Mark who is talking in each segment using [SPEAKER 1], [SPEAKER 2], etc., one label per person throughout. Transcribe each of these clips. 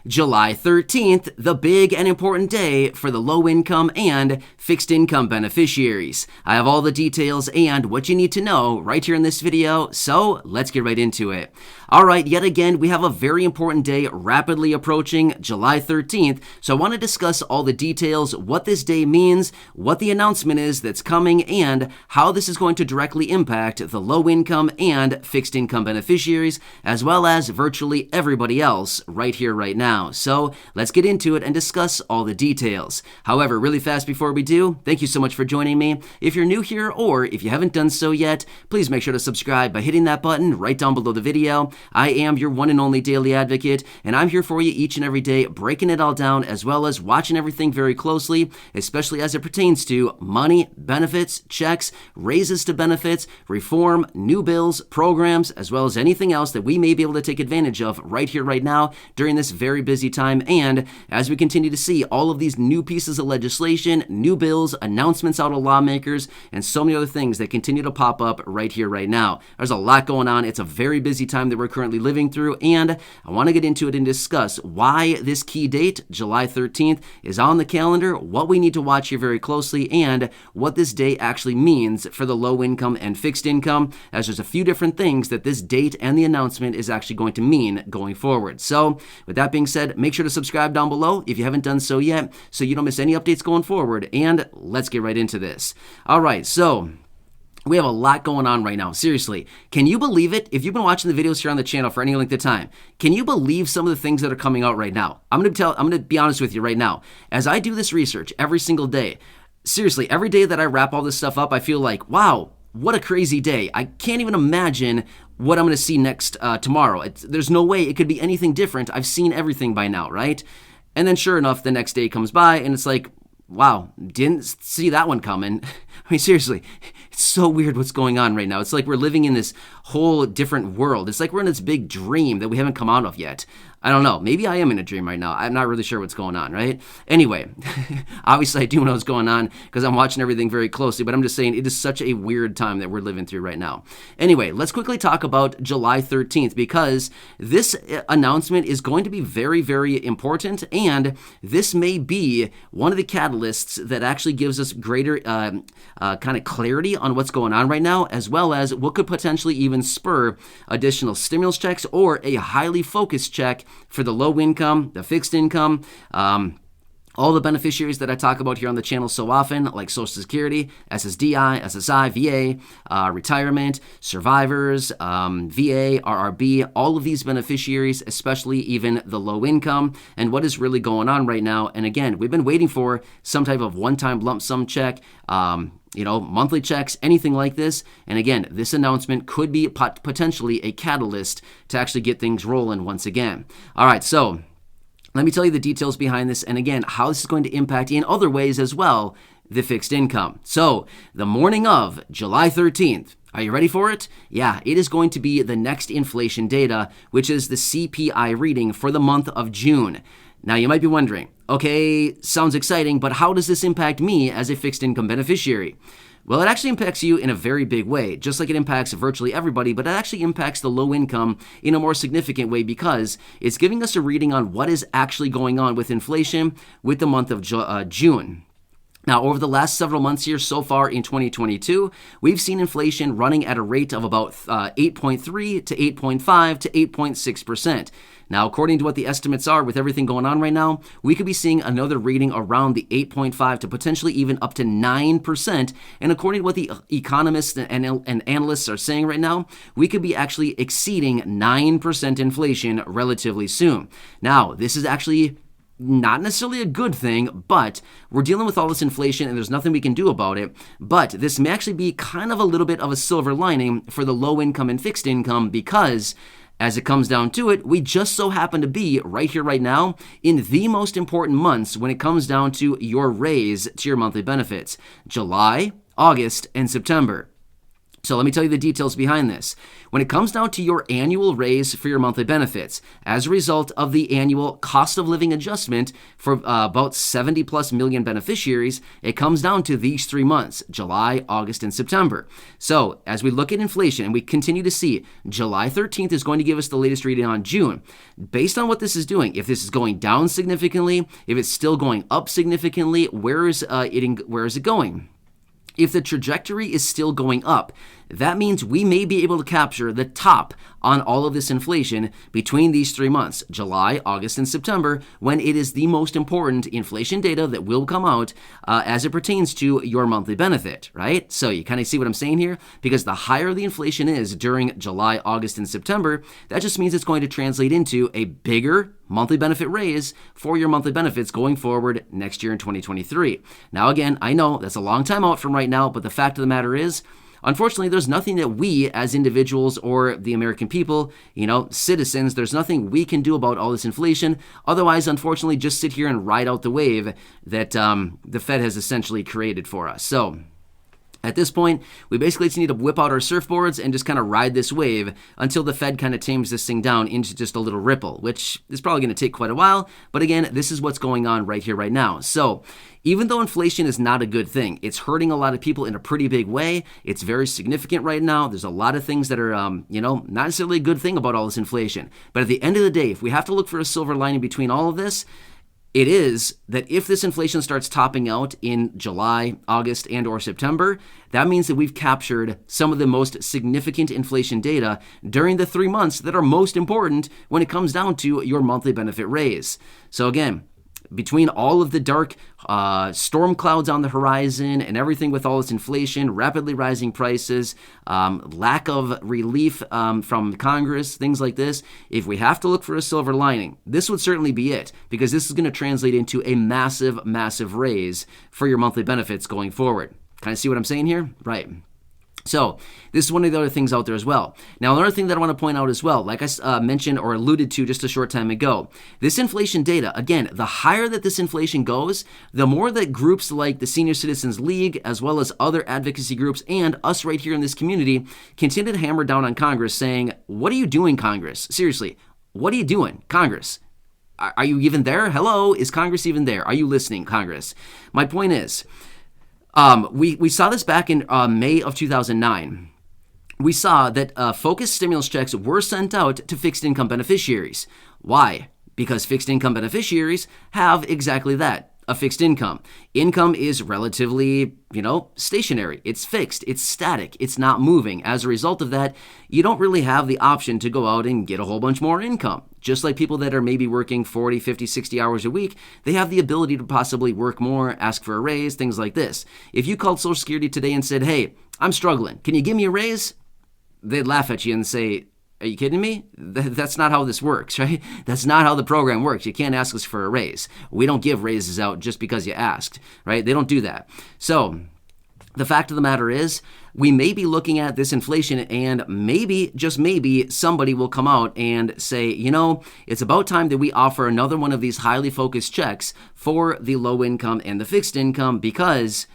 [SPEAKER 1] July 13th, the big and important day for the low-income and fixed-income beneficiaries. I have all the details and what you need to know right here in this video, so let's get right into it. All right, yet again, we have a very important day rapidly approaching, July 13th, so I want to discuss all the details, what this day means, what the announcement is that's coming, and how this is going to directly impact the low-income and fixed-income beneficiaries, as well as virtually everybody else right here, right now. So let's get into it and discuss all the details. However, really fast before we do, thank you so much for joining me. If you're new here or if you haven't done so yet, please make sure to subscribe by hitting that button right down below the video. I am your one and only daily advocate, and I'm here for you each and every day, breaking it all down as well as watching everything very closely, especially as it pertains to money, benefits, checks, raises to benefits, reform, new bills, programs, as well as anything else that we may be able to take advantage of right here, right now during this very busy time. And as we continue to see all of these new pieces of legislation, new bills, announcements out of lawmakers, and so many other things that continue to pop up right here, right now. There's a lot going on. It's a very busy time that we're currently living through, and I want to get into it and discuss why this key date, July 13th, is on the calendar, what we need to watch here very closely, and what this day actually means for the low income and fixed income, as there's a few different things that this date and the announcement is actually going to mean going forward. So with that being said, make sure to subscribe down below if you haven't done so yet so you don't miss any updates going forward, and let's get right into this. All right, so we have a lot going on right now. Seriously, can you believe it? If you've been watching the videos here on the channel for any length of time, can you believe some of the things that are coming out right now? I'm going to be honest with you right now. As I do this research every single day, seriously, every day that I wrap all this stuff up, I feel like, wow, what a crazy day. I can't even imagine what I'm going to see next tomorrow. There's no way it could be anything different. I've seen everything by now, right? And then sure enough, the next day comes by and it's like, wow, didn't see that one coming. I mean, seriously, it's so weird what's going on right now. It's like we're living in this whole different world. It's like we're in this big dream that we haven't come out of yet. I don't know. Maybe I am in a dream right now. I'm not really sure what's going on, right? Anyway, obviously I do know what's going on because I'm watching everything very closely, but I'm just saying it is such a weird time that we're living through right now. Anyway, let's quickly talk about July 13th because this announcement is going to be very, very important, and this may be one of the catalysts that actually gives us greater kind of clarity on what's going on right now, as well as what could potentially even spur additional stimulus checks or a highly focused check for the low income, the fixed income, all the beneficiaries that I talk about here on the channel so often, like Social Security, SSDI, SSI, VA, retirement, survivors, VA, RRB, all of these beneficiaries, especially even the low income, and what is really going on right now. And again, we've been waiting for some type of one-time lump sum check, monthly checks, anything like this. And again, this announcement could be potentially a catalyst to actually get things rolling once again. All right, so let me tell you the details behind this, and again, how this is going to impact in other ways as well, the fixed income. So the morning of July 13th, are you ready for it? Yeah, it is going to be the next inflation data, which is the CPI reading for the month of June. Now, you might be wondering, okay, sounds exciting, but how does this impact me as a fixed income beneficiary? Well, it actually impacts you in a very big way, just like it impacts virtually everybody, but it actually impacts the low income in a more significant way because it's giving us a reading on what is actually going on with inflation with the month of June. Now, over the last several months here so far in 2022, we've seen inflation running at a rate of about 8.3 to 8.5 to 8.6%. Now, according to what the estimates are with everything going on right now, we could be seeing another reading around the 8.5 to potentially even up to 9%. And according to what the economists and analysts are saying right now, we could be actually exceeding 9% inflation relatively soon. Now, this is actually not necessarily a good thing, but we're dealing with all this inflation and there's nothing we can do about it. But this may actually be kind of a little bit of a silver lining for the low income and fixed income because as it comes down to it, we just so happen to be right here, right now, in the most important months when it comes down to your raise to your monthly benefits, July, August, and September. So let me tell you the details behind this. When it comes down to your annual raise for your monthly benefits, as a result of the annual cost of living adjustment for about 70 plus million beneficiaries, it comes down to these 3 months, July, August, and September. So as we look at inflation and we continue to see July 13th is going to give us the latest reading on June. Based on what this is doing, if this is going down significantly, if it's still going up significantly, where is it going? If the trajectory is still going up, that means we may be able to capture the top on all of this inflation between these 3 months, July, August, and September, when it is the most important inflation data that will come out as it pertains to your monthly benefit, right? So you kind of see what I'm saying here? Because the higher the inflation is during July, August, and September, that just means it's going to translate into a bigger monthly benefit raise for your monthly benefits going forward next year in 2023. Now, again, I know that's a long time out from right now, but the fact of the matter is, unfortunately, there's nothing that we as individuals or the American people, citizens, there's nothing we can do about all this inflation. Otherwise, unfortunately, just sit here and ride out the wave that the Fed has essentially created for us. So at this point, we basically just need to whip out our surfboards and just kind of ride this wave until the Fed kind of tames this thing down into just a little ripple, which is probably going to take quite a while. But again, this is what's going on right here, right now. So even though inflation is not a good thing, it's hurting a lot of people in a pretty big way. It's very significant right now. There's a lot of things that are, not necessarily a good thing about all this inflation. But at the end of the day, if we have to look for a silver lining between all of this, it is that if this inflation starts topping out in July, August, and or September, that means that we've captured some of the most significant inflation data during the 3 months that are most important when it comes down to your monthly benefit raise. So again, between all of the dark storm clouds on the horizon and everything with all this inflation, rapidly rising prices, lack of relief from Congress, things like this, if we have to look for a silver lining, this would certainly be it, because this is going to translate into a massive, massive raise for your monthly benefits going forward. Kind of see what I'm saying here? Right. So this is one of the other things out there as well. Now, another thing that I want to point out as well, like I mentioned or alluded to just a short time ago, this inflation data, again, the higher that this inflation goes, the more that groups like the Senior Citizens League, as well as other advocacy groups and us right here in this community, continue to hammer down on Congress saying, what are you doing, Congress? Seriously, what are you doing, Congress? Are you even there? Hello, is Congress even there? Are you listening, Congress? My point is, we saw this back in May of 2009. We saw that focused stimulus checks were sent out to fixed income beneficiaries. Why? Because fixed income beneficiaries have exactly that, a fixed income. Income is relatively, stationary. It's fixed. It's static. It's not moving. As a result of that, you don't really have the option to go out and get a whole bunch more income. Just like people that are maybe working 40, 50, 60 hours a week, they have the ability to possibly work more, ask for a raise, things like this. If you called Social Security today and said, hey, I'm struggling, can you give me a raise? They'd laugh at you and say, are you kidding me? That's not how this works, right? That's not how the program works. You can't ask us for a raise. We don't give raises out just because you asked, right? They don't do that. So the fact of the matter is, we may be looking at this inflation and maybe, just maybe, somebody will come out and say, it's about time that we offer another one of these highly focused checks for the low income and the fixed income because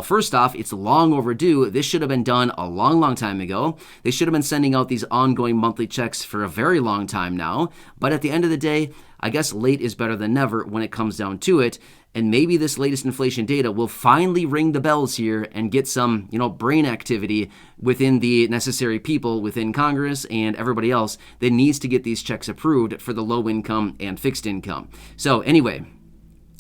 [SPEAKER 1] first off, it's long overdue. This should have been done a long, long time ago. They should have been sending out these ongoing monthly checks for a very long time now. But at the end of the day, I guess late is better than never when it comes down to it. And maybe this latest inflation data will finally ring the bells here and get some, brain activity within the necessary people within Congress and everybody else that needs to get these checks approved for the low income and fixed income. So anyway,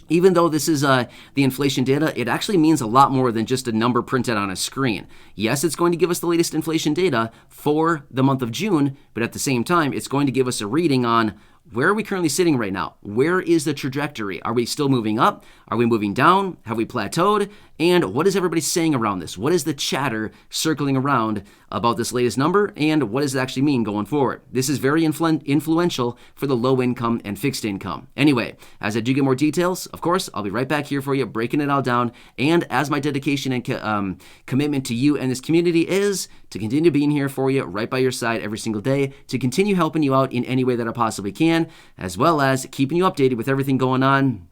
[SPEAKER 1] even though this is the inflation data, it actually means a lot more than just a number printed on a screen. Yes, it's going to give us the latest inflation data for the month of June, but at the same time, it's going to give us a reading on where are we currently sitting right now? Where is the trajectory? Are we still moving up? Are we moving down? Have we plateaued? And what is everybody saying around this? What is the chatter circling around about this latest number? And what does it actually mean going forward? This is very influential for the low income and fixed income. Anyway, as I do get more details, of course, I'll be right back here for you, breaking it all down. And as my dedication and commitment to you and this community is to continue being here for you, right by your side every single day, to continue helping you out in any way that I possibly can, as well as keeping you updated with everything going on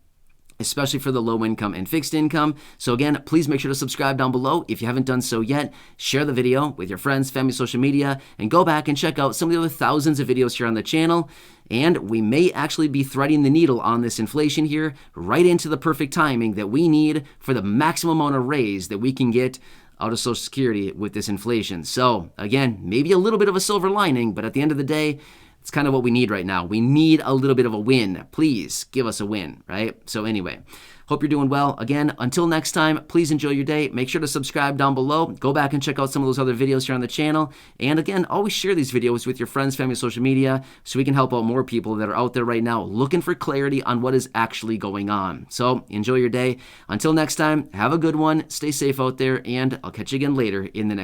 [SPEAKER 1] especially for the low income and fixed income. So again, please make sure to subscribe down below if you haven't done so yet. Share the video with your friends, family, social media, and go back and check out some of the other thousands of videos here on the channel. And we may actually be threading the needle on this inflation here right into the perfect timing that we need for the maximum amount of raise that we can get out of Social Security with this inflation. So again, maybe a little bit of a silver lining, but at the end of the day, it's kind of what we need right now. We need a little bit of a win. Please give us a win, right? So anyway, hope you're doing well. Again, until next time, please enjoy your day. Make sure to subscribe down below. Go back and check out some of those other videos here on the channel. And again, always share these videos with your friends, family, social media, so we can help out more people that are out there right now looking for clarity on what is actually going on. So enjoy your day. Until next time, have a good one. Stay safe out there, and I'll catch you again later in the next